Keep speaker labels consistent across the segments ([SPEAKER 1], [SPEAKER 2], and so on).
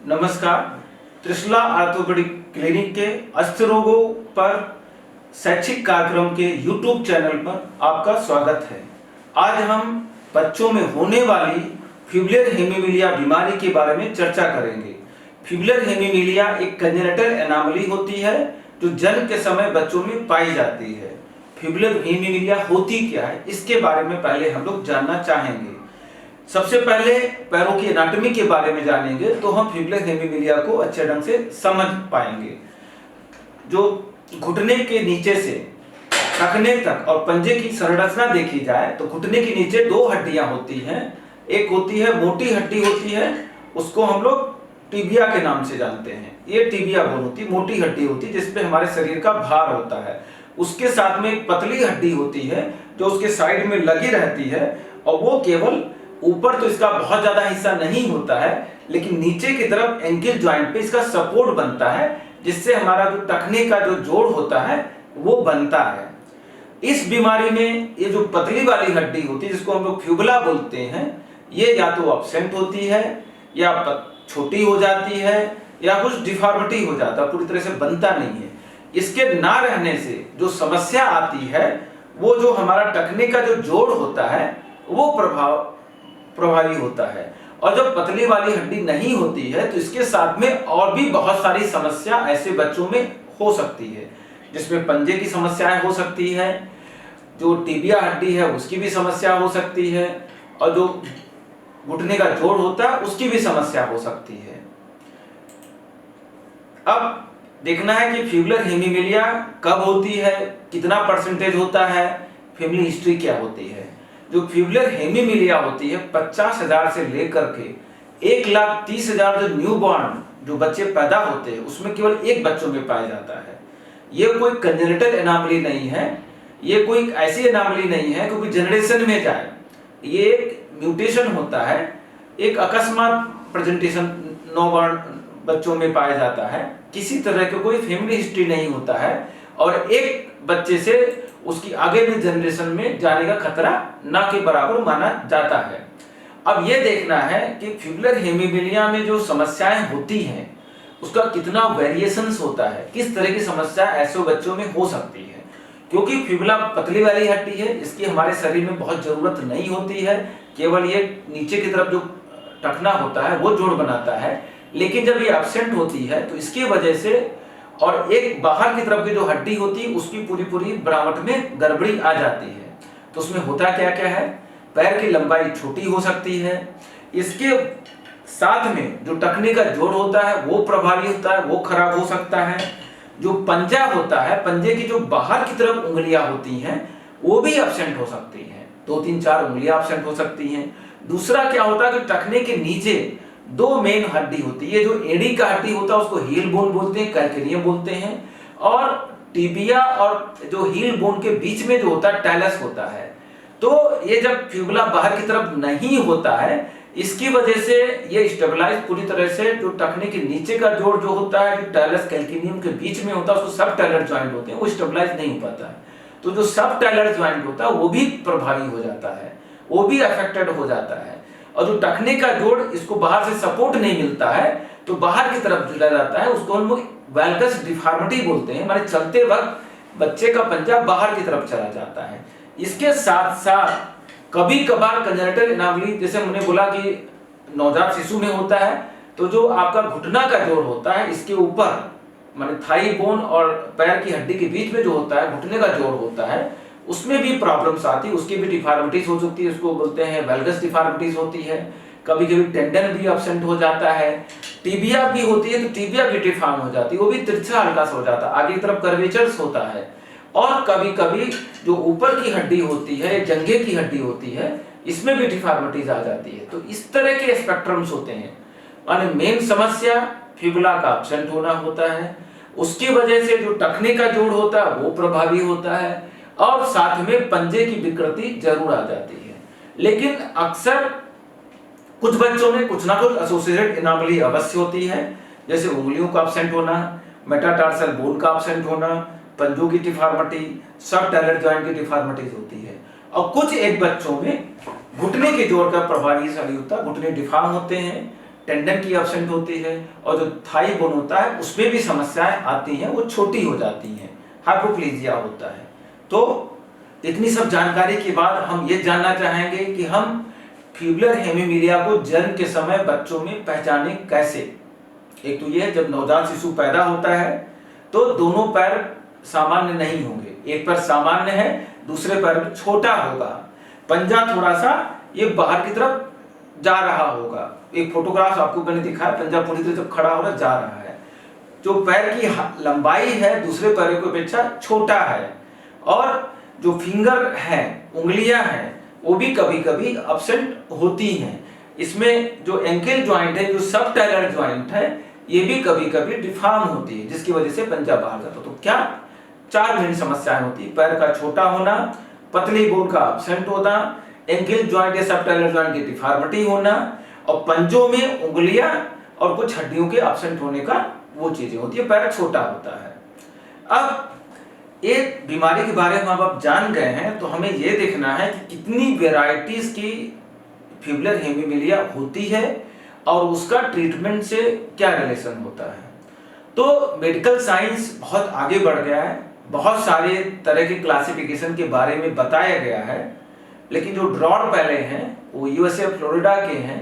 [SPEAKER 1] नमस्कार। त्रिशूला orthopaedic clinic के अस्थ रोगों पर शैक्षिक कार्यक्रम के YouTube चैनल पर आपका स्वागत है। आज हम बच्चों में होने वाली फिब्रिलर हेमीमिलिया बीमारी के बारे में चर्चा करेंगे। फिब्रिलर हेमीमिलिया एक कंजेनिटल एनॉमली होती है जो जन्म के समय बच्चों में पाई जाती है। फिब्रिलर हेमीमिलिया होती क्या है, इसके बारे में पहले हम लोग जानना चाहेंगे। सबसे पहले पैरों की एनाटॉमी के बारे में जानेंगे तो हम फिब्रिलर हेमीमिलिया को अच्छे ढंग से समझ पाएंगे। जो घुटने के नीचे से टखने तक और पंजे की संरचना देखी जाए तो घुटने के नीचे दो हड्डियां होती हैं। एक होती है मोटी हड्डी होती है, उसको हम लोग टिबिया के नाम से जानते हैं। ये टिबिया बोन होती है, मोटी हड्डी होती है जिसपे हमारे शरीर का भार होता है। उसके साथ में एक पतली हड्डी होती है जो उसके साइड में लगी रहती है और वो केवल ऊपर तो इसका बहुत ज्यादा हिस्सा नहीं होता है, लेकिन नीचे की तरफ एंकल जॉइंट पे इसका सपोर्ट बनता है, जिससे हमारा जो टखने का जो जोड़ होता है वो बनता है। इस बीमारी में ये जो पतली वाली हड्डी होती है जिसको हम लोग फ्यूबुला बोलते हैं, ये या तो एब्सेंट होती है या छोटी हो जाती है या कुछ डिफॉर्मिटी हो जाता है, पूरी तरह से बनता नहीं है। इसके ना रहने से जो समस्या आती है वो जो हमारा टखने का जो जोड़ होता है वो प्रभावी होता है। और जब पतली वाली हड्डी नहीं होती है तो इसके साथ में और भी बहुत सारी समस्या ऐसे बच्चों में हो सकती है, जिसमें पंजे की समस्याएं हो सकती है, जो टिबिया हड्डी है उसकी भी समस्या हो सकती है और जो घुटने का जोड़ होता है उसकी भी समस्या हो सकती है। अब देखना है कि फिब्रिलर हेमीमिलिया कब होती है, कितना परसेंटेज होता है, फैमिली हिस्ट्री क्या होती है। जो फिब्रिलर हेमीमिलिया होती है 50,000 से लेकर के 1,30,000 जो न्यूबॉर्न जो बच्चे पैदा होते हैं उसमें केवल एक बच्चों में पाया जाता है। ये कोई कंजेनिटल एनॉमली नहीं है, ये कोई ऐसी एनॉमली नहीं है क्योंकि जनरेशन में जाए, ये एक म्यूटेशन होता है, एक अकस्मात प्रेजेंटेशन नौबॉर्न बच्चों में पाया जाता है। किसी तरह का कोई फैमिली हिस्ट्री नहीं होता है और एक बच्चे से उसकी आगे भी जनरेशन में जाने का खतरा ना के बराबर माना जाता है। अब यह देखना है कि फिब्रिलर हेमीमिलिया में जो समस्याएं होती हैं उसका कितना वेरिएशंस होता है, किस तरह की समस्या ऐसे बच्चों में हो सकती है। क्योंकि फिब्रिला पतली वाली हड्डी है, इसकी हमारे शरीर में बहुत जरूरत नहीं होती है, केवल ये नीचे की तरफ जो टखना होता है वो जोड़ बनाता है। लेकिन जब ये एब्सेंट होती है तो इसकी वजह से और एक बाहर की तरफ की जो हड्डी होती है उसकी पूरी बनावट में गड़बड़ी आ जाती है। तो उसमें होता क्या क्या है, पैर की लंबाई छोटी हो सकती है, इसके साथ में जो टखने का जोड़ होता है वो प्रभावी होता है, वो खराब हो सकता है। जो पंजा होता है, पंजे की जो बाहर की तरफ उंगलियां होती हैं वो भी एब्सेंट हो सकती हैं, 2-3-4 उंगलियां एब्सेंट हो सकती हैं। दूसरा क्या होता है कि टखने के नीचे दो मेन हड्डी होती है, जो एड़ी का हड्डी होता है उसको हील बोन बोलते हैं, कैल्केनियम बोलते हैं, और टिबिया और जो हील बोन के बीच में जो होता है टैलस होता है। तो ये जब फ्यूबुला बाहर की तरफ नहीं होता है इसकी वजह से ये स्टेबलाइज पूरी तरह से जो टखने के नीचे का जोड़ जो होता है जो टैलस कैल्केनियम के बीच में होता है उसको सब टैलर ज्वाइंट होते हैं, वो स्टेबलाइज नहीं हो पाता है। तो जो सब टैलर ज्वाइंट होता है वो भी प्रभावी हो जाता है, वो भी अफेक्टेड हो जाता है। और जो टखने का जोड़ इसको बाहर से सपोर्ट नहीं मिलता है तो बाहर की तरफ चला जाता है, उसको हम लोग वैल्गस डिफॉर्मिटी बोलते हैं, माने चलते वक्त बच्चे का पंजा बाहर की तरफ चला जाता है। इसके साथ साथ कभी कभार कंजेनिटल एनॉमली, जैसे हमने बोला कि नवजात शिशु में होता है, तो जो आपका घुटना का जोड़ होता है इसके ऊपर माने थाई बोन और पैर की हड्डी के बीच में जो होता है घुटने का जोड़ होता है उसमें भी प्रॉब्लम्स आती है, उसकी भी डिफॉर्मिटीज हो सकती है, उसको बोलते हैं वैल्गस डिफॉर्मिटीज होती है। कभी कभी टेंडन भी एब्सेंट हो जाता है, टिबिया भी होती है तो टिबिया भी डिफॉर्म हो जाती है, वो भी तिरछा हल्का सा हो जाता है, आगे की तरफ कर्वेचर्स होता है। और कभी कभी जो ऊपर की हड्डी होती है, जंघे की हड्डी होती है, इसमें भी डिफॉर्मिटीज आ जाती है। तो इस तरह के स्पेक्ट्रम्स होते हैं। माने मेन समस्या फिब्रिला का एब्सेंट होना होता है, उसकी वजह से जो टखने का जोड़ होता है वो प्रभावी होता है और साथ में पंजे की विकृति जरूर आ जाती है। लेकिन अक्सर कुछ बच्चों में कुछ ना कुछ एसोसिएटेड एनॉमली अवश्य होती है, जैसे उंगलियों का एब्सेंट होना, मेटाटार्सल बोन का एब्सेंट होना, पंजों की डिफॉर्मिटी, सब टैलर जॉइंट की डिफॉर्मिटीज होती है। और कुछ एक बच्चों में घुटने के जोड़ का प्रभावी होता है, घुटने डिफॉर्म होते हैं, टेंडन की एब्सेंट होती है, और जो थाई बोन होता है उसमें भी समस्याएं आती हैं, वो छोटी हो जाती हैं, हाइपोप्लेजिया होता है। तो इतनी सब जानकारी के बाद हम ये जानना चाहेंगे कि हम फ्यूबुलर हेमीमिलिया को जन्म के समय बच्चों में पहचाने कैसे। एक तो ये जब नवजात शिशु पैदा होता है तो दोनों पैर सामान्य नहीं होंगे, एक पैर सामान्य है, दूसरे पैर छोटा होगा, पंजा थोड़ा सा ये बाहर की तरफ जा रहा होगा। एक फोटोग्राफ आपको मैंने दिखाया, पंजा पूरी तरह जब खड़ा होगा जा रहा है। जो पैर की लंबाई है दूसरे पैरों की अपेक्षा छोटा है, और जो फिंगर है, उंगलियां हैं, वो भी कभी कभी एब्सेंट होती हैं। इसमें जो एंकल ज्वाइंट है, जो सब टाइलर ज्वाइंट है, ये भी कभी कभी डिफॉर्म होती है, जिसकी वजह से पंजा बाहर जाता है। तो क्या 4 मेन समस्याएं होती है: पैर का छोटा होना, पतली बोन का एब्सेंट होना, एंकल ज्वाइंट या सब टाइलर ज्वाइंट की डिफॉर्मिटी होना, और पंजों में उंगलियां और कुछ हड्डियों के एब्सेंट होने का वो चीजें होती है, पैर छोटा होता है। अब ये बीमारी के बारे में हम अब जान गए हैं, तो हमें ये देखना है कि कितनी वेराइटीज की फ्यूबुलर हेमीमिलिया होती है और उसका ट्रीटमेंट से क्या रिलेशन होता है। तो मेडिकल साइंस बहुत आगे बढ़ गया है, बहुत सारे तरह के क्लासिफिकेशन के बारे में बताया गया है, लेकिन जो ड्रॉड पहले हैं वो यूएसए फ्लोरिडा के हैं,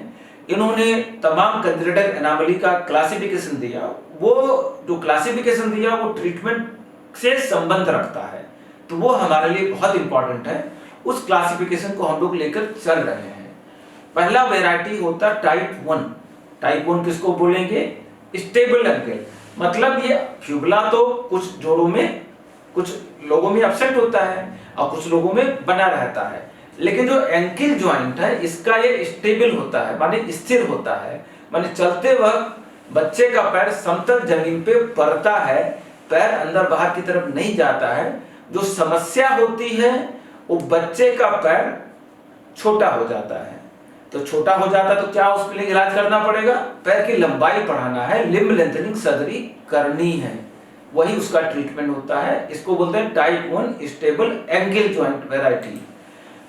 [SPEAKER 1] इन्होंने तमाम कंजेनिटल एनोमली का क्लासिफिकेशन दिया। वो जो क्लासिफिकेशन दिया वो ट्रीटमेंट से संबंध रखता है, तो वो हमारे लिए बहुत इंपॉर्टेंट है। उस क्लासिफिकेशन को हम लोग लेकर चल रहे हैं। पहला वैरायटी होता है टाइप 1। टाइप 1 किसको बोलेंगे? स्टेबल एंकल, मतलब ये फ्यूबुला तो कुछ जोड़ों में, कुछ लोगों में एब्सेंट होता है और कुछ लोगों में बना रहता है, लेकिन जो एंकल ज्वाइंट है इसका ये स्टेबल होता है, माने स्थिर होता है, माने चलते वक्त बच्चे का पैर समतल जमीन पे पड़ता है, पैर अंदर बाहर की तरफ नहीं जाता है। जो समस्या होती है वो बच्चे का पैर छोटा हो जाता है। तो छोटा हो जाता है तो क्या उसके लिए इलाज करना पड़ेगा? पैर की लंबाई बढ़ाना है, लिम्ब लेंथनिंग सर्जरी करनी है, वही उसका ट्रीटमेंट होता है। इसको बोलते हैं type 1 stable ankle joint variety.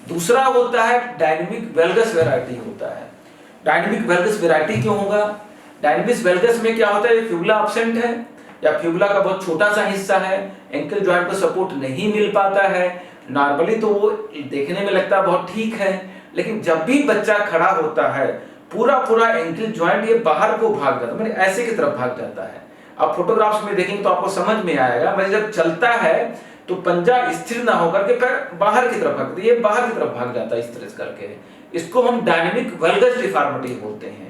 [SPEAKER 1] दूसरा होता है डायनेमिक वेल्गस वैरायटी होता है। डायनेमिक वेल्गस वैरायटी क्यों होगा? डायनेमिक वेल्गस में क्या होता है, फ्यूबुला एब्सेंट है या फ्यूबुला का बहुत छोटा सा हिस्सा है, एंकल ज्वाइंट को सपोर्ट नहीं मिल पाता है। नॉर्मली तो वो देखने में लगता है बहुत ठीक है, लेकिन जब भी बच्चा खड़ा होता है पूरा एंकल ज्वाइंट ये बाहर को भाग जाता है, मतलब ऐसे की तरफ भाग जाता है। आप फोटोग्राफ्स में देखेंगे तो आपको समझ में आएगा, मतलब जब चलता है तो पंजा स्थिर ना होकर के पैर बाहर की तरफ भागता है, ये बाहर की तरफ भाग जाता है इस तरह करके। इसको हम डायनेमिक वेल्गस डिफॉर्मिटी बोलते हैं।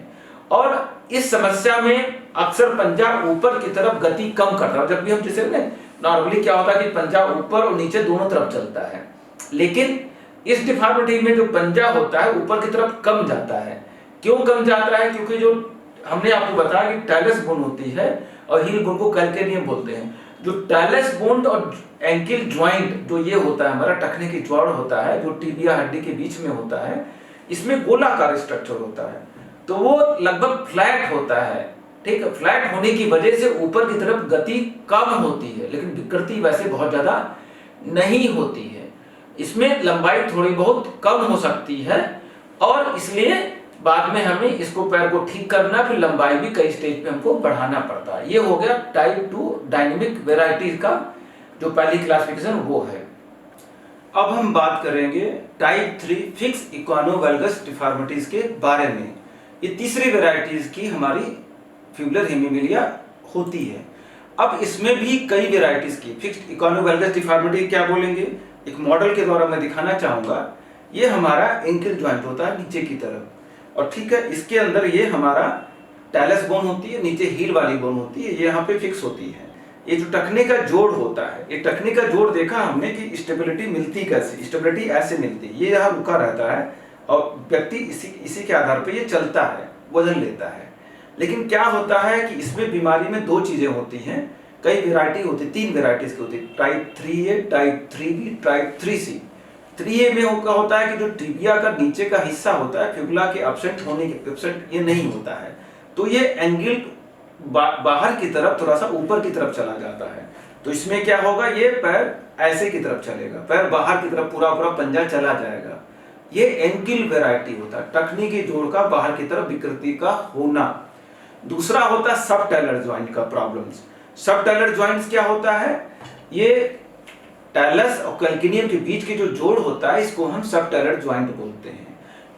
[SPEAKER 1] और इस समस्या में अक्सर पंजा ऊपर की तरफ गति कम करता है। जब भी हम जैसे नॉर्मली क्या होता है कि पंजा ऊपर और नीचे दोनों तरफ चलता है, लेकिन इस डिफॉर्मिटी में जो पंजा होता है ऊपर की तरफ कम जाता है। क्यों कम जाता है? क्योंकि जो हमने आपको बताया कि टैलस बोन होती है और हील बोन को कैल्केनियम बोलते हैं। जो टैलस बोन और एंकल ज्वाइंट जो ये होता है हमारा टखने की जड़ होता है, जो टिबिया हड्डी के बीच में होता है, इसमें गोलाकार स्ट्रक्चर होता है, तो वो लगभग फ्लैट होता है। ठीक है, फ्लैट होने की वजह से ऊपर की तरफ गति कम होती है, लेकिन विकृति वैसे बहुत ज्यादा नहीं होती है। इसमें लंबाई थोड़ी बहुत कम हो सकती है और इसलिए बाद में हमें इसको पैर को ठीक करना, फिर लंबाई भी कई स्टेज पे हमको बढ़ाना पड़ता है। ये हो गया टाइप 2 डायनेमिक वेराइटी का जो पहली क्लासिफिकेशन वो है। अब हम बात करेंगे टाइप 3 फिक्स इक्वानोवेल्गस डिफॉर्मिटीज के बारे में। ये तीसरी वेराइटीज की हमारी फ्यूबुलर हेमीमिलिया होती है। अब इसमें भी कई वेराइटीज की फिक्स्ड इक्वानोवेल्गस डिफॉर्मिटी क्या बोलेंगे, एक मॉडल के द्वारा मैं दिखाना चाहूंगा। ये हमारा एंकल ज्वाइंट होता है नीचे की तरफ, और ठीक है इसके अंदर ये हमारा टैलस बोन होती है, नीचे हील वाली बोन होती है, ये यहाँ पे फिक्स होती है। ये जो टखने का जोड़ होता है, ये टखने का जोड़ देखा हमने कि स्टेबिलिटी मिलती कैसे, स्टेबिलिटी ऐसे मिलती है, ये यहाँ रुका रहता है और व्यक्ति इसी के आधार पर ये चलता है, वजन लेता है। लेकिन क्या होता है कि इसमें बीमारी में दो चीजें होती हैं, कई वेराइटी होती है, 3 वेराइटीज की होती है, type 3A, type 3B, type 3C। 3A में क्या होता है कि जो टिबिया का नीचे का हिस्सा होता है फ्यूबुला के एब्सेंट होने के एब्सेंट ये नहीं होता है, तो ये एंगल बाहर की तरफ थोड़ा सा ऊपर की तरफ चला जाता है। तो इसमें क्या होगा, ये पैर ऐसे की तरफ चलेगा, पैर बाहर की तरफ पूरा पंजा चला जाएगा। ये एंकिल वैरायटी होता है, टखने के जोड़ का बाहर की तरफ विकृति का होना। दूसरा होता है सब टैलर ज्वाइंट का प्रॉब्लम्स। सब टैलर ज्वाइंट्स क्या होता है, ये टैलस और कैल्किनियम के बीच के जो जोड़ होता है इसको हम सब टैलर ज्वाइंट बोलते हैं।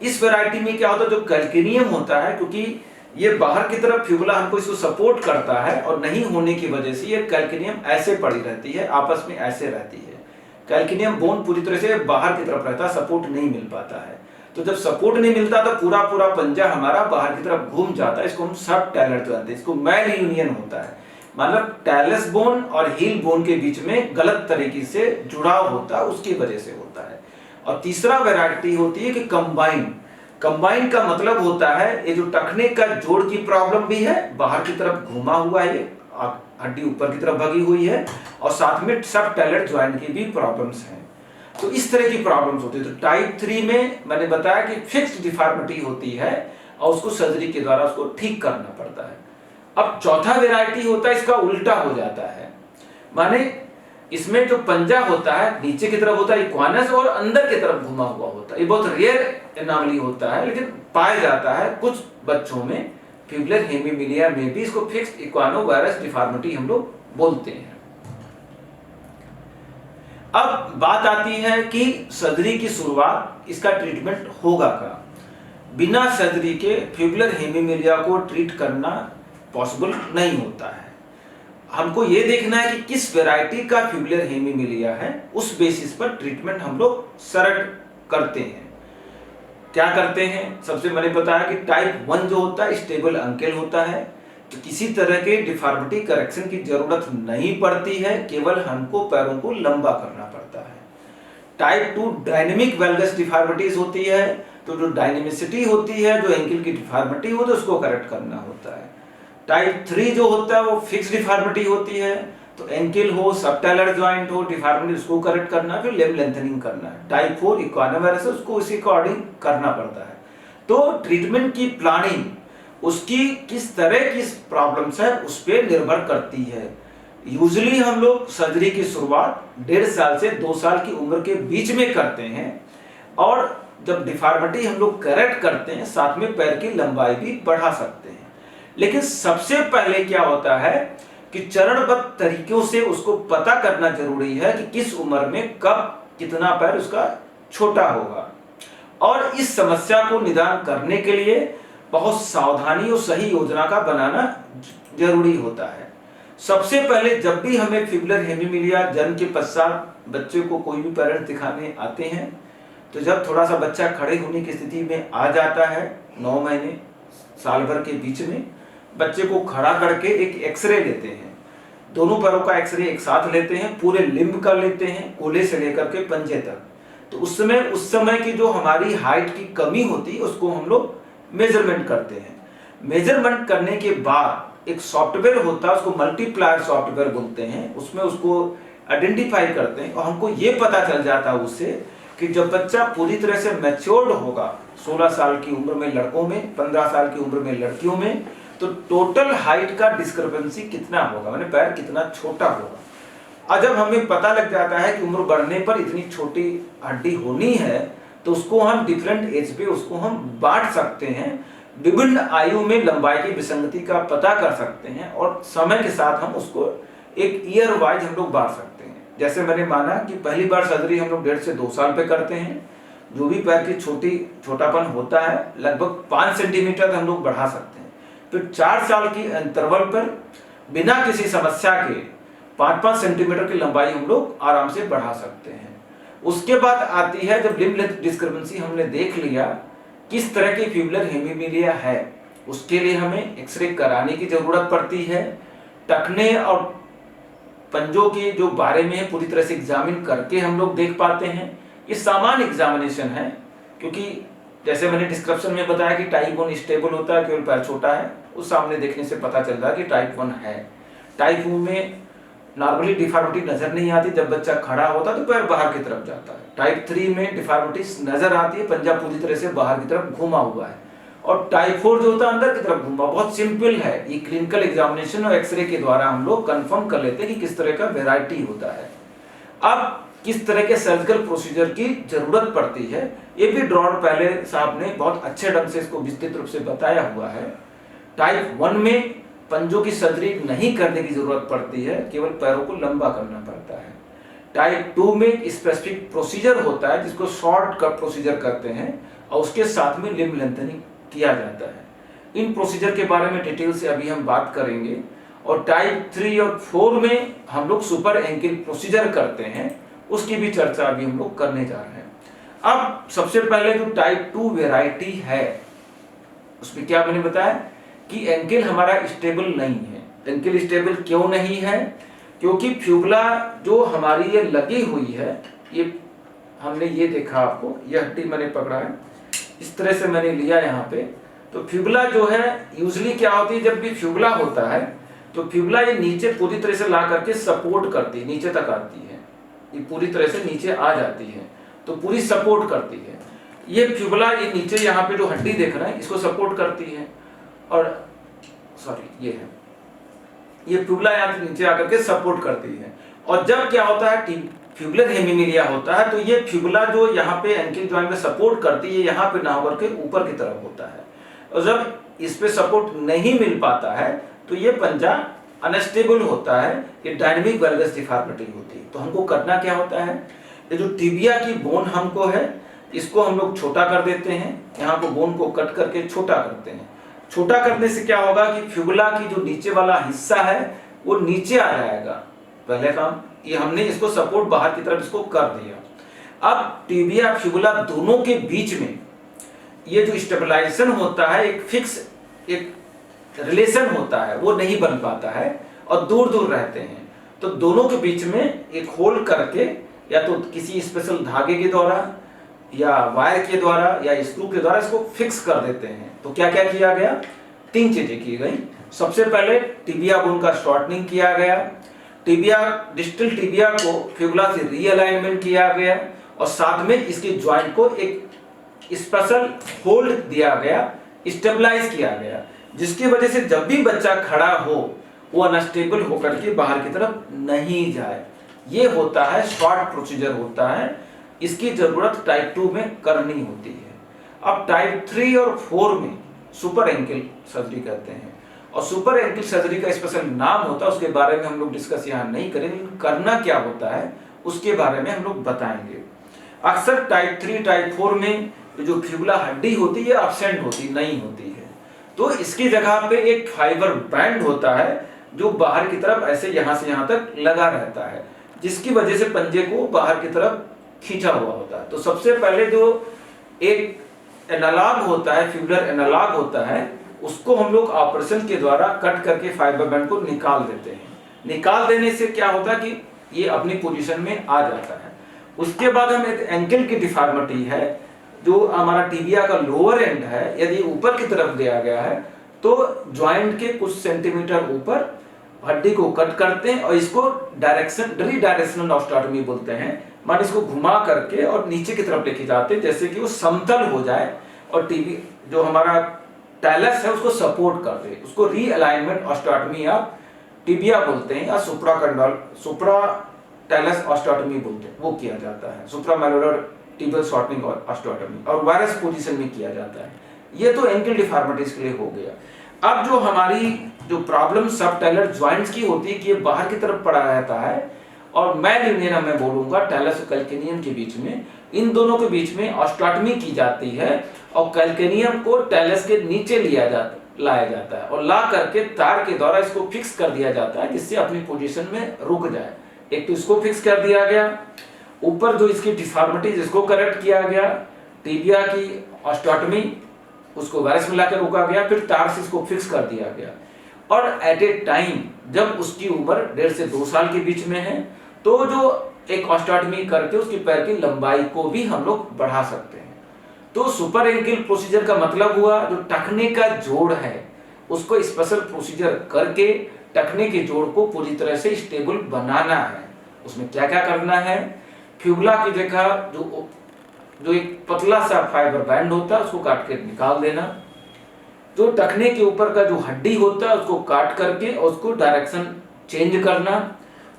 [SPEAKER 1] इस वैरायटी में क्या होता है, जो कैल्किनियम होता है, क्योंकि ये बाहर की तरफ फ्यूबुला हमको इसको सपोर्ट करता है और नहीं होने की वजह से ये कैल्किनियम ऐसे पड़ी रहती है, आपस में ऐसे रहती है। कैल्किनियम बोन पूरी तरह से बाहर की तरफ रहता है, सपोर्ट नहीं मिल पाता है। तो जब सपोर्ट नहीं मिलता तो पूरा पूरा पंजा हमारा बाहर की तरफ घूम जाता है, इसको हम सब टैलर जानते हैं। इसको मैल यूनियन होता है, मतलब टैलस बोन और हील बोन के बीच में गलत तरीके से जुड़ाव होता है, उसकी वजह से होता है। और तीसरा वैरायटी होती है कि कंबाइन। कंबाइन का मतलब होता है ये जो टखने का जोड़ की प्रॉब्लम भी है, बाहर की तरफ घुमा हुआ है, हड्डी ऊपर की तरफ भगी हुई है, और साथ में सब टैलर ज्वाइंट की भी प्रॉब्लम्स हैं। तो इस तरह की प्रॉब्लम्स होती है। तो टाइप 3 में मैंने बताया कि फिक्स्ड डिफॉर्मिटी होती है और उसको सर्जरी के द्वारा उसको ठीक करना पड़ता है। अब चौथा वैरायटी होता है, इसका उल्टा हो जाता है, माने इसमें जो पंजा होता है नीचे की तरफ होता है इक्वानस और अंदर की तरफ घुमा हुआ होता है। ये बहुत रेयर एनॉमली होता है, लेकिन पाया जाता है कुछ बच्चों में। फ्यूबुलर हेमीमिलिया में भी इसको फिक्स्ड इक्वानोवायरस डिफॉर्मिटी हम लोग बोलते हैं। अब बात आती है कि सर्जरी की शुरुआत, इसका ट्रीटमेंट होगा का। बिना सर्जरी के फ्यूबुलर हेमीमिलिया को ट्रीट करना पॉसिबल नहीं होता है। हमको ये देखना है कि किस वैरायटी का फ्यूबुलर हेमीमिलिया है, उस बेसिस पर ट्रीटमेंट हम लोग सेलेक्ट करते हैं। क्या करते हैं, सबसे मैंने बताया कि टाइप 1 जो होता है स्टेबल अंकेल होता है, तो किसी तरह के डिफॉर्मिटी करेक्शन की जरूरत नहीं पड़ती है, केवल हमको पैरों को लंबा करना पड़ता है। टाइप 2 डायनेमिक वेल्गस डिफॉर्मिटीज होती है, तो जो डायनेमिसिटी होती है, जो एंकल की डिफॉर्मिटी होती है, उसको करेक्ट करना होता है। टाइप 3 जो होता है वो फिक्स डिफॉर्मिटी होती है, तो एंकल हो, सबटैलर ज्वाइंट हो, डिफॉर्मिटी उसको करेक्ट करना है, फिर लिम्ब लेंथनिंग करना है। टाइप 4 इक्वानोवायरस है, उसको उसी अकॉर्डिंग करना पड़ता है। तो ट्रीटमेंट की प्लानिंग उसकी किस तरह की प्रॉब्लम्स है उस पर निर्भर करती है। यूजुअली हम लोग सर्जरी की शुरुआत 1.5 साल से 2 साल की उम्र के बीच में करते हैं, और जब डिफॉर्मिटी हम लोग करेक्ट करते हैं साथ में पैर की लंबाई भी बढ़ा सकते हैं। लेकिन सबसे पहले क्या होता है कि चरणबद्ध तरीकों से उसको पता करना जरूरी है कि किस उम्र में कब कितना पैर उसका छोटा होगा, और इस समस्या को निदान करने के लिए बहुत सावधानी और सही योजना का बनाना जरूरी होता है। सबसे पहले जब भी हमें फ्यूबुलर हेमीमिलिया जन्म के पश्चात बच्चे को कोई भी पेरेंट्स दिखाने आते हैं, तो जब थोड़ा सा बच्चा खड़े होने की स्थिति में आ जाता है 9 महीने साल भर के बीच में, बच्चे को खड़ा करके एक एक्सरे लेते हैं। दोनों पैरों का एक्सरे एक साथ लेते हैं, पूरे लिम्ब का लेते हैं, कोले से लेकर के पंजे तक। तो उस समय की जो हमारी हाइट की कमी होती है उसको हम लोग मेजरमेंट करते हैं। मेजरमेंट करने के बाद एक सॉफ्टवेयर होता है, उसको मल्टीप्लायर सॉफ्टवेयर बोलते हैं, उसमें उसको आइडेंटिफाई करते हैं, और हमको ये पता चल जाता है उससे कि जब बच्चा पूरी तरह से मैच्योर्ड होगा 16 साल की उम्र में लड़कों में, 15 साल की उम्र में लड़कियों में, तो टोटल हाइट का डिस्क्रिपेंसी कितना होगा, माने पैर कितना छोटा होगा। और जब हमें पता लग जाता है कि उम्र बढ़ने पर इतनी छोटी हड्डी होनी है, तो उसको हम डिफरेंट एज पे उसको हम बांट सकते हैं, विभिन्न आयु में लंबाई की विसंगति का पता कर सकते हैं, और समय के साथ हम उसको एक ईयर वाइज हम लोग बांट सकते हैं। जैसे मैंने माना कि पहली बार सर्जरी हम लोग 1.5 से 2 साल पे करते हैं, जो भी पैर की छोटापन होता है लगभग 5 सेंटीमीटर हम लोग बढ़ा सकते हैं। फिर 4 साल की इंटरवल पर बिना किसी समस्या के 5-5 सेंटीमीटर की लंबाई हम लोग आराम से बढ़ा सकते हैं। उसके बाद आती है जब लिम्ब लेंथ डिस्क्रिपेंसी हमने देख लिया किस तरह की फ्यूबुलर हेमीमिलिया है, उसके लिए हमें एक्सरे कराने की जरूरत पड़ती है। टखने और पंजों के जो बारे में पूरी तरह से एग्जामिन करके हम लोग देख पाते हैं। ये सामान्य एग्जामिनेशन है, क्योंकि जैसे मैंने डिस्क्रिप्शन में बताया कि टाइप 1 स्टेबल होता है, केवल पैर छोटा है, उस सामने देखने से पता चल रहा है कि टाइप 1 है। टाइप 2 में नॉर्मली डिफॉर्मिटी नजर नहीं आती, जब बच्चा खड़ा होता है तो पैर बाहर की तरफ जाता है। टाइप 3 में डिफॉर्मिटी नजर आती है, पंजा पूरी तरह से बाहर की तरफ घुमा हुआ है, और टाइप 4 जो होता है अंदर की तरफ घुमा। बहुत सिंपल है, ये क्लिनिकल एग्जामिनेशन और एक्सरे के द्वारा हम लोग कंफर्म कर लेते हैं कि किस तरह का वेराइटी होता है। अब किस तरह के सर्जिकल प्रोसीजर की जरूरत पड़ती है, ये भी ड्रॉर पहले साहब ने बहुत अच्छे ढंग से इसको विस्तृत रूप से बताया हुआ है। टाइप 1 में पंजों की सर्जरी नहीं करने की जरूरत पड़ती है, केवल पैरों को लंबा करना पड़ता है। टाइप 2 में स्पेसिफिक प्रोसीजर होता है जिसको शॉर्ट कट प्रोसीजर करते हैं और उसके साथ में लिम्ब लेंथनिंग किया जाता है। इन प्रोसीजर के बारे में डिटेल से अभी हम बात करेंगे। और टाइप 3 और 4 में हम लोग सुपर एंकिल प्रोसीजर करते हैं, उसकी भी चर्चा अभी हम लोग करने जा रहे हैं। अब सबसे पहले जो टाइप 2 वेराइटी है उसमें क्या मैंने बताया कि एंकिल हमारा स्टेबल नहीं है। एंकिल स्टेबल क्यों नहीं है? क्योंकि फ्यूबुला जो हमारी ये लगी हुई है, ये हमने ये देखा, आपको ये हड्डी मैंने पकड़ा है, इस तरह से मैंने लिया यहाँ पे। तो फ्यूबुला जो है यूजली क्या होती है, जब भी फ्यूबुला होता है तो फ्यूबुला ये नीचे पूरी तरह से ला करके सपोर्ट करती है, नीचे तक आती है, ये पूरी तरह से नीचे आ जाती है तो पूरी सपोर्ट करती है। ये फ्यूबुला ये नीचे यहाँ पे जो हड्डी देख रहे हैं इसको सपोर्ट करती है। और सॉरी ये है, ये फ्यूबुला यहाँ से नीचे आकर के सपोर्ट करती है। और जब क्या होता है फ्यूबुलर हेमीमिलिया होता है तो ये फ्यूबुला जो यहाँ पे एंकिल जॉइंट में सपोर्ट करती है यहाँ पे ना होकर के ऊपर की तरफ होता है। और जब इस पे सपोर्ट नहीं मिल पाता है तो ये पंजा अनस्टेबल होता है, ये डायनामिक वैल्गस डिफॉर्मिटी होती है। तो हमको करना क्या होता है, ये जो टिबिया की बोन हमको है इसको हम लोग छोटा कर देते हैं, यहाँ को बोन को कट करके छोटा करते हैं। छोटा करने से क्या होगा कि फ्यूबुला की जो नीचे वाला हिस्सा है वो नीचे आ जाएगा। पहले काम ये हमने इसको सपोर्ट बाहर की तरफ इसको कर दिया। अब टिबिया फ्यूबुला दोनों के बीच में ये जो स्टेबलाइजेशन होता है, एक फिक्स एक रिलेशन होता है, वो नहीं बन पाता है और दूर दूर रहते हैं। तो दोनों के बीच में एक होल करके या तो किसी स्पेशल धागे के द्वारा या वायर के द्वारा या स्क्रू के द्वारा इसको फिक्स कर देते हैं। तो क्या क्या किया गया, 3 चीजें की गई। सबसे पहले टिबिया बोन का शॉर्टनिंग किया गया, टिबिया डिस्टल टिबिया को फ्यूबुला से रीअलाइनमेंट किया गया और साथ में इसके ज्वाइंट को एक स्पेशल होल्ड दिया गया, स्टेबलाइज किया गया, जिसकी वजह से जब भी बच्चा खड़ा हो वो अनस्टेबल होकर के बाहर की तरफ नहीं जाए। ये होता है शॉर्ट प्रोसीजर होता है, इसकी जरूरत टाइप 2 में करनी होती है। अब टाइप 3 और 4 में सुपर एंकिल सर्जरी करते हैं और सुपर एंकिल सर्जरी का स्पेशल नाम होता है, उसके बारे में हम लोग डिस्कस यहाँ नहीं करेंगे, करना क्या होता है उसके बारे में हम लोग बताएंगे। अक्सर टाइप 3 टाइप 4 में जो फ्यूबुला हड्डी होती है एब्सेंट होती नहीं होती है, तो इसकी जगह पे एक फाइबर बैंड होता है जो बाहर की तरफ ऐसे यहाँ से यहाँ तक लगा रहता है, जिसकी वजह से पंजे को बाहर की तरफ खींचा हुआ होता है। तो सबसे पहले जो एक एनालॉग होता है, फ्यूबुलर एनालॉग होता है, उसको हम लोग ऑपरेशन के द्वारा कट करके फाइबर बैंड को निकाल देते हैं। निकाल देने से क्या होता है कि ये अपनी पोजीशन में आ जाता है। उसके बाद हम एक एंकल की डिफॉर्मिटी है, जो हमारा टिबिया का लोअर एंड है, यदि ऊपर की तरफ दिया गया है तो ज्वाइंट के कुछ सेंटीमीटर ऊपर हड्डी को कट करते हैं और इसको डायरेक्शनल ऑस्टियोटॉमी बोलते हैं। मान इसको घुमा करके और नीचे की तरफ लेके जाते हैं जैसे कि वो समतल हो जाए और टीबी जो हमारा टैलस है उसको सपोर्ट कर दे, उसको रीअलाइनमेंट ऑस्टियोटॉमी या टिबिया बोलते हैं या सुप्रा टैलस ऑस्टियोटॉमी बोलते हैं, वो किया जाता है। सुप्रामैलुलर टिबियल शॉर्टनिंग और ऑस्टियोटॉमी और वायरस पोजीशन में किया जाता है। ये तो एंकल डिफॉर्मिटीज के लिए हो गया। अब जो हमारी जो प्रॉब्लम सबटैलर ज्वाइंट्स की होती है कि ये बाहर की तरफ पड़ा रहता है और मैलयूनियन मैं बोलूंगा टैलस और कैल्केनियम के बीच में, इन दोनों के बीच में ऑस्टियोटॉमी की जाती है और कैल्केनियम को टैलस के नीचे लाया जाता है और ला करके तार के द्वारा इसको फिक्स कर दिया जाता है जिससे अपनी पोजीशन में रुक जाए। एक तो इसको फिक्स कर दिया गया, ऊपर जो इसकी डिफॉर्मिटीज इसको करेक्ट किया गया, टिबिया की ऑस्टियोटॉमी उसको वायरस मिला के रोका गया, फिर तार से इसको फिक्स कर दिया गया। और एट ए टाइम जब उसकी उम्र 1.5 से 2 साल के बीच में है तो जो एक ऑस्टियोटॉमी करके उसकी पैर की लंबाई को भी हम लोग बढ़ा सकते हैं। तो सुपर एंकिल प्रोसीजर का मतलब हुआ जो टखने का जोड़ है उसको स्पेशल प्रोसीजर करके टखने के जोड़ को पूरी तरह से स्टेबल बनाना है। उसमें क्या क्या करना है, फ्यूबुला की जगह जो एक पतला सा फाइबर बैंड होता है उसको काट के निकाल देना, जो टखने के ऊपर का जो हड्डी होता है उसको काट करके और उसको डायरेक्शन चेंज करना,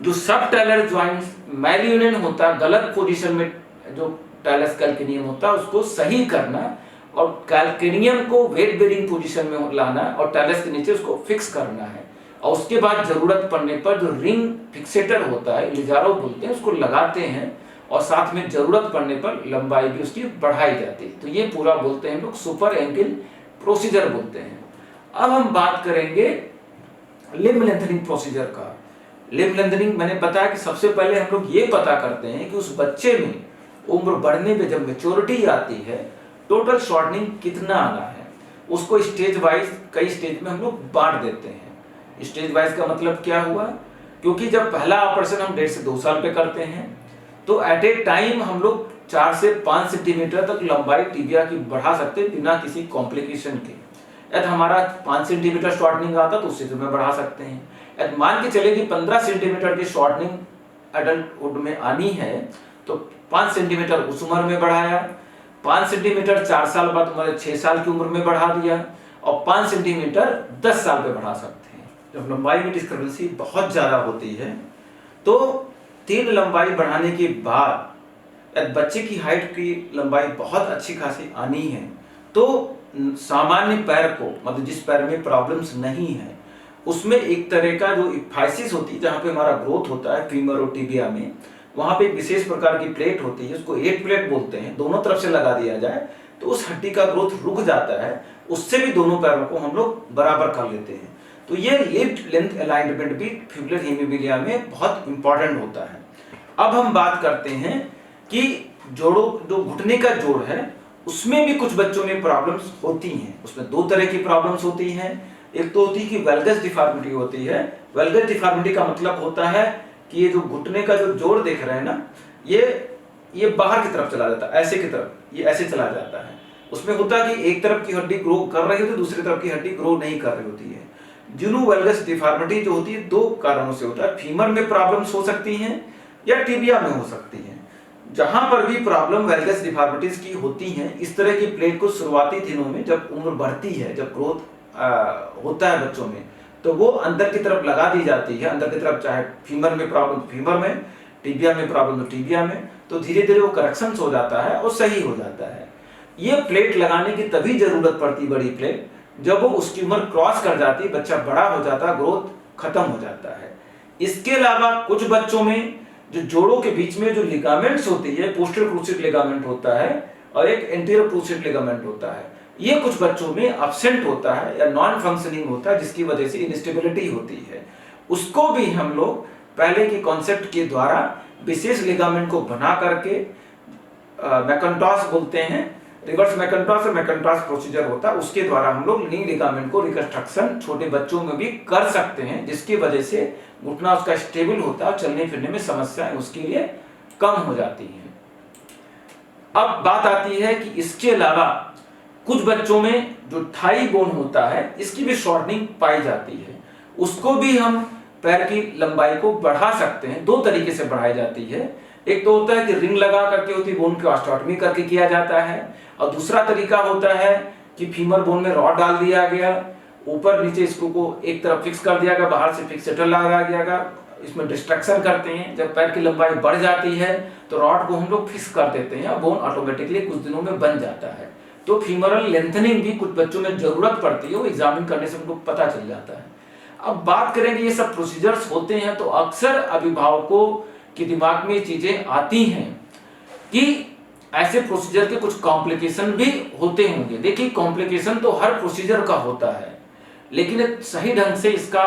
[SPEAKER 1] जो सबटैलर ज्वाइंट्स मैल्यूनेन होता है, गलत पोजीशन में जो टाइलस कैल्केनियम होता है उसको सही करना और कैल्केनियम को वेट बेरिंग पोजीशन में लाना और टाइलस के नीचे उसको फिक्स करना है। और उसके बाद जरूरत पड़ने पर जो रिंग फिक्सेटर होता है, लिजारो बोलते हैं, उसको लगाते हैं और साथ में जरूरत पड़ने पर लंबाई भी उसकी बढ़ाई जाती है। तो ये पूरा बोलते हैं हम लोग सुपर एंकिल प्रोसीजर बोलते हैं। अब हम बात करेंगे लिम्ब लेंथनिंग प्रोसीजर का। लिम्ब लेंथनिंग मैंने बताया कि सबसे पहले हम लोग ये पता करते हैं कि उस बच्चे में उम्र बढ़ने पे जब मेच्योरिटी आती है टोटल शॉर्टनिंग कितना आना है। उसको स्टेज वाइज कई स्टेज में हम लोग बांट देते हैं। स्टेज वाइज का मतलब क्या हुआ, क्योंकि जब पहला ऑपरेशन हम 1.5 से 2 साल पे करते हैं तो एट ए टाइम हम लोग 4 से 5 सेंटीमीटर तक लंबाई टिबिया की बढ़ा सकते हैं बिना किसी कॉम्प्लिकेशन के। यदि हमारा 5 सेंटीमीटर शॉर्टनिंग आता तो उससे में बढ़ा सकते हैं। यदि मान के चले कि 15 सेंटीमीटर की शॉर्टनिंग एडल्टहुड में आनी है तो 5 सेंटीमीटर उस उम्र में बढ़ाया, 5 सेंटीमीटर 4 साल बाद मतलब 6 साल की उम्र में बढ़ा दिया और 5 सेंटीमीटर 10 साल पे बढ़ा सकते हैं। जब लंबाई में डिस्क्रिपेंसी बहुत ज्यादा होती है तो 3 लंबाई बढ़ाने के बाद यदि बच्चे की हाइट की लंबाई बहुत अच्छी खासी आनी है तो सामान्य पैर को, मतलब जिस पैर में प्रॉब्लम्स नहीं है उसमें एक तरह का जो इप्फाइसिस होती है जहाँ पे हमारा ग्रोथ होता है फीमर और टिबिया में, वहाँ पे एक विशेष प्रकार की प्लेट होती है, उसको 8 प्लेट बोलते हैं, दोनों तरफ से लगा दिया जाए तो उस हड्डी का ग्रोथ रुक जाता है, उससे भी दोनों पैरों को हम लोग बराबर कर लेते हैं। तो ये लिफ्ट लेंथ अलाइनमेंट भी फिब्युलर हेमिमिलिया में बहुत इंपॉर्टेंट होता है। अब हम बात करते हैं कि जोड़ों जो घुटने का जोड़ है उसमें भी कुछ बच्चों में प्रॉब्लम्स होती हैं। उसमें 2 तरह की प्रॉब्लम्स होती हैं। एक तो होती है कि वेल्गस डिफॉर्मिटी होती है। वेल्गस डिफॉर्मिटी का मतलब होता है कि ये जो घुटने का जो जोड़ देख रहे हैं ना, ये बाहर की तरफ चला जाता है, ऐसे की तरफ, ये ऐसे चला जाता है। उसमें होता है कि एक तरफ की हड्डी ग्रो कर रही होती है, दूसरी तरफ की हड्डी ग्रो नहीं कर रही होती है। जुनो वेल्गस डिफॉर्मिटी जो होती है 2 कारणों से होता है। फीमर में प्रॉब्लम्स हो सकती हैं या टिबिया में हो सकती हैं। जहां पर भी प्रॉब्लम वेल्गस डिफॉर्मिटीज की होती हैं, इस तरह की प्लेट को शुरुआती दिनों में जब उम्र बढ़ती है, जब ग्रोथ होता है बच्चों में, तो वो अंदर की तरफ लगा दी जाती है। अंदर की तरफ, चाहे फीमर में प्रॉब्लम तो फीमर में, टिबिया में प्रॉब्लम तो टिबिया में, तो धीरे धीरे वो करेक्शन हो जाता है और सही हो जाता है। ये प्लेट लगाने की तभी जरूरत पड़ती, बड़ी प्लेट, जब वो उसकी उम्र क्रॉस कर जाती, बच्चा बड़ा हो जाता, ग्रोथ खत्म हो जाता है। इसके अलावा कुछ बच्चों में जो जोड़ों के बीच में जो लिगामेंट्स होती है, पोस्टीरियर क्रूसिट लिगामेंट होता है और एक एंटीरियर क्रूसिट लिगामेंट होता है, ये कुछ बच्चों में एब्सेंट होता है या नॉन फंक्शनिंग होता है, जिसकी वजह से इंस्टेबिलिटी होती है। उसको भी हम लोग पहले के कॉन्सेप्ट के द्वारा विशेष लिगामेंट को बना करके मैकन्टॉस बोलते हैं, रिवर्स मैकन्टॉस और मैकन्टॉस प्रोसीजर होता है, उसके द्वारा हम लोग नी लिगामेंट को रिकंस्ट्रक्शन छोटे बच्चों में भी कर सकते हैं, जिसकी वजह से घुटना उसका स्टेबल होता है, चलने फिरने में समस्याएं उसके लिए कम हो जाती हैं। अब बात आती है कि इसके अलावा कुछ बच्चों में जो थाई बोन होता है, इसकी भी शॉर्टनिंग पाई जाती है। उसको भी हम पैर की लंबाई को बढ़ा सकते हैं। 2 तरीके से बढ़ाई जाती है। एक तो होता है कि रिंग लगा करके होती बोन की ऑस्टोटमी करके किया जाता है, और दूसरा तरीका होता है कि फीमर बोन में रॉड डाल दिया गया, ऊपर नीचे इसको को एक तरफ फिक्स कर दिया गया, बाहर से फिक्सेटर लगा दिया गया, इसमें डिस्ट्रक्शन करते हैं। जब पैर की लंबाई बढ़ जाती है तो रॉड को हम लोग फिक्स कर देते हैं, बोन ऑटोमेटिकली कुछ दिनों में बन जाता है। तो फीमरल लेंथनिंग भी कुछ बच्चों में जरूरत पड़ती है, वो एग्जामिन करने से हमको पता चल जाता है। अब बात करेंगे, ये सब प्रोसीजर्स होते हैं तो अक्सर अभिभावकों के दिमाग में चीजें आती हैं कि ऐसे प्रोसीजर के कुछ कॉम्प्लिकेशन भी होते होंगे। देखिए, कॉम्प्लिकेशन तो हर प्रोसीजर का होता है, लेकिन सही ढंग से इसका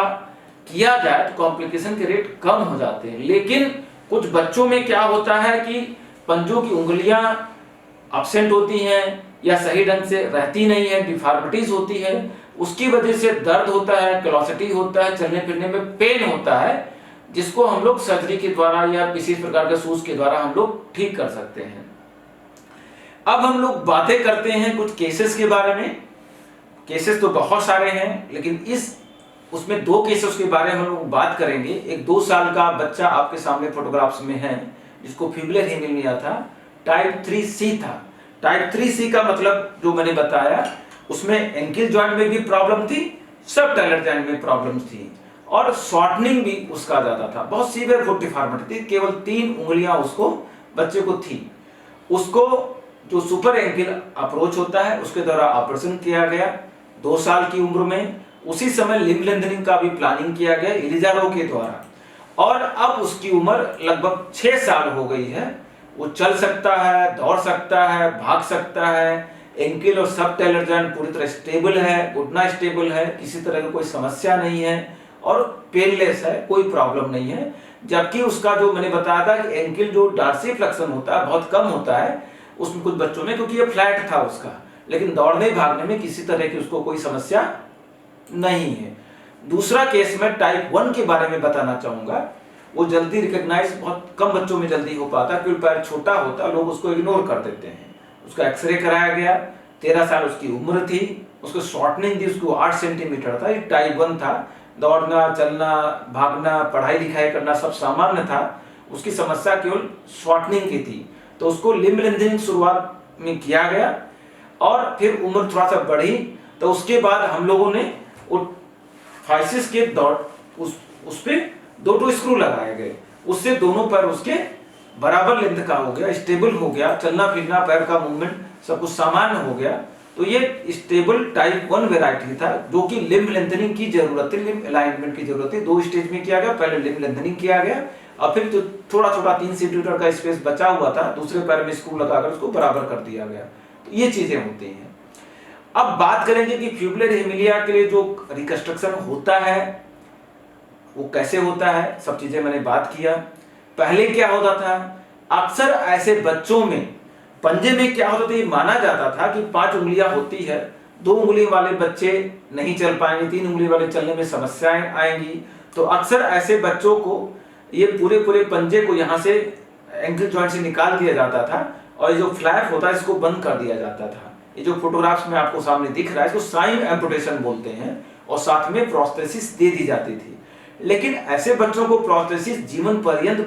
[SPEAKER 1] किया जाए तो कॉम्प्लिकेशन के रेट कम हो जाते हैं। लेकिन कुछ बच्चों में क्या होता है कि पंजों की उंगलियां एब्सेंट होती हैं या सही ढंग से रहती नहीं है, डिफॉर्मिटीज होती है, उसकी वजह से दर्द होता है, कैलोसिटी होता है, चलने फिरने में पेन होता है, जिसको हम लोग सर्जरी के द्वारा या विशेष प्रकार के शूज के द्वारा हम लोग ठीक कर सकते हैं। अब हम लोग बातें करते हैं कुछ केसेस के बारे में। केसेस तो बहुत सारे हैं, लेकिन उसमें 2 केसेस के बारे में हम लोग बात करेंगे। एक 2 साल का बच्चा आपके सामने फोटोग्राफ्स में है, जिसको फिब्युलर हेमिमिलिया था, टाइप 3C था। टाइप 3C का मतलब जो मैंने बताया, उसमें एंकिल जॉइंट में भी प्रॉब्लम थी, सब टाइलर जॉइंट में प्रॉब्लम थी। और शॉर्टनिंग भी उसका ज्यादा था, बहुत सीवियर फुट डिफॉर्मिटी थी, केवल 3 उंगलियां उसको बच्चे को थी। उसको जो सुपर एंकिल अप्रोच होता है उसके द्वारा ऑपरेशन किया गया 2 साल की उम्र में। उसी समय लिम्ब लेंथनिंग का भी प्लानिंग किया गया इलिजारो के द्वारा, और अब उसकी उम्र लगभग 6 साल हो गई है। वो चल सकता है, दौड़ सकता है, भाग सकता है, एंकिल और सब टेलर जॉइंट पूरी तरह स्टेबल है, घुटना स्टेबल है, किसी तरह की कोई समस्या नहीं है और पेनलेस है, कोई प्रॉब्लम नहीं है। जबकि उसका जो मैंने बताया था कि एंकिल जो डार्सी फ्लेक्शन होता है बहुत कम होता है उसमें कुछ बच्चों में, क्योंकि ये फ्लैट था उसका, लेकिन दौड़ने भागने में किसी तरह की उसको कोई समस्या नहीं है। दूसरा केस में टाइप 1 के बारे में बताना चाहूंगा। वो जल्दी रिकॉग्नाइज बहुत कम बच्चों में जल्दी हो पाता है क्योंकि पैर छोटा होता, लोग उसको इग्नोर कर देते हैं। उसका एक्सरे कराया गया, 13 साल उसकी उम्र थी, उसको शॉर्टनिंग थी, उसको 8 सेंटीमीटर था, ये टाइप 1 था। दौड़ना, चलना, भागना, पढ़ाई लिखाई करना सब सामान्य था, उसकी समस्या केवल शॉर्टनिंग की थी। तो उसको लिम्ब लेंथनिंग शुरुआत में किया गया और फिर उम्र थोड़ा सा बढ़ी तो उसके बाद हम लोगों ने फाइसिस के दौड़ उस पे 2 स्क्रू लगाए गए, उससे दोनों पैर उसके बराबर लेंथ का हो गया, स्टेबल हो गया, चलना फिरना, पैर का मूवमेंट सब कुछ सामान्य हो गया। तो ये स्टेबल टाइप 1 वेराइटी था जो कि लिम्ब लेंथनिंग की जरूरत थी, लिम्ब अलाइनमेंट की जरूरत थी। 2 स्टेज में किया गया, पहले लिम्ब लेंथनिंग किया गया और फिर जो थोड़ा छोटा 3 सेंटीमीटर का स्पेस बचा हुआ था दूसरे पैर में स्क्रू लगाकर उसको बराबर कर दिया गया। तो ये चीजें होती हैं। अब बात करेंगे कि फ्यूबुलर हेमिलिया के लिए जो रिकंस्ट्रक्शन होता है वो कैसे होता है, सब चीजें मैंने बात किया। पहले क्या होता था, अक्सर ऐसे बच्चों में पंजे में क्या होता था, ये माना जाता था कि 5 उंगलियां होती है, 2 उंगली वाले बच्चे नहीं चल पाएंगे, 3 उंगली वाले चलने में समस्याएं आएंगी। तो अक्सर ऐसे बच्चों को ये पूरे पूरे पंजे को यहाँ से एंकल जॉइंट से निकाल दिया जाता था और ये जो फ्लैप होता है इसको बंद कर दिया जाता था। ये जो फोटोग्राफ्स में आपको सामने दिख रहा है इसको साइन एम्पुटेशन बोलते हैं और साथ में प्रोस्थेसिस दे दी जाती थी। लेकिन ऐसे बच्चों को प्रोस्थेसिस जीवन पर्यंत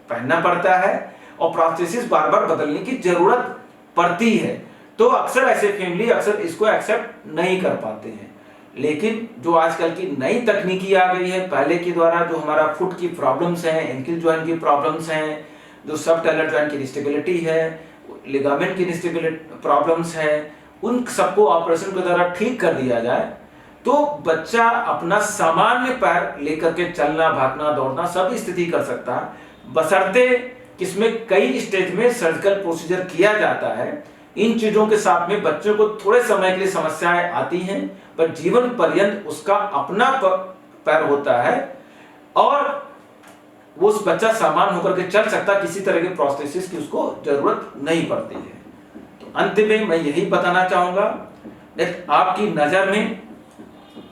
[SPEAKER 1] पहनना पड़ता है और प्रोस्थेसिस बार बार बदलने की जरूरत पड़ती है। तो अक्सर ऐसे फैमिली अक्सर इसको एक्सेप्ट नहीं कर पाते हैं। लेकिन जो आजकल की नई तकनीकी आ गई है, पहले के द्वारा जो हमारा फुट की प्रॉब्लम्स हैं, एंकल जॉइंट की प्रॉब्लम्स हैं, जो सब टेलर जॉइंट की इंस्टेबिलिटी है, लिगामेंट की इंस्टेबिलिटी प्रॉब्लम्स है, उन सबको ऑपरेशन के द्वारा ठीक कर दिया जाए तो बच्चा अपना सामान्य पैर लेकर के चलना, भागना, दौड़ना सब स्थिति कर सकता है, बशर्ते किसमें कई स्टेज में सर्जिकल प्रोसीजर किया जाता है। इन चीजों के साथ में बच्चों को थोड़े समय के लिए समस्याएं आती हैं पर जीवन पर्यंत उसका अपना पैर होता है और वो उस बच्चा सामान्य होकर के चल सकता, किसी तरह के प्रोस्थेसिस की उसको जरूरत नहीं पड़ती है। तो अंत में मैं यही बताना चाहूंगा, आपकी नजर में,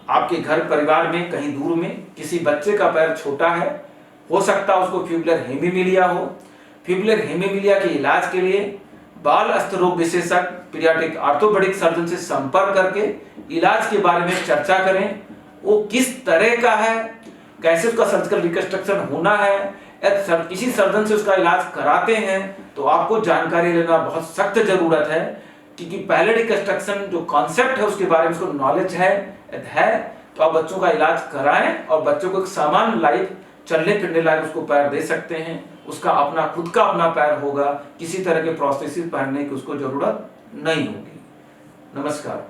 [SPEAKER 1] आपके घर परिवार में कहीं दूर में किसी बच्चे का पैर छोटा है, हो सकता है उसको फ्यूबुलर हेमिमिलिया हो। फ्यूबुलर हेमिमिलिया के इलाज के लिए बाल अस्त्र रोग विशेषज्ञ पीडियाट्रिक ऑर्थोपेडिक सर्जन से संपर्क करके इलाज के बारे में चर्चा करें। वो किस तरह का है, कैसे उसका सर्जिकल रिकंस्ट्रक्शन होना है, किसी सर्जन से उसका इलाज कराते हैं तो आपको जानकारी लेना बहुत सख्त जरूरत है, क्योंकि पहले रिकंस्ट्रक्शन जो कॉन्सेप्ट है उसके बारे में उसको नॉलेज है तो आप बच्चों का इलाज कराएं और बच्चों को एक सामान्य लाइफ, चलने फिरने लायक उसको पैर दे सकते हैं। उसका अपना खुद का अपना पैर होगा, किसी तरह के प्रोस्थेसिस पहनने की उसको जरूरत नहीं होगी। नमस्कार।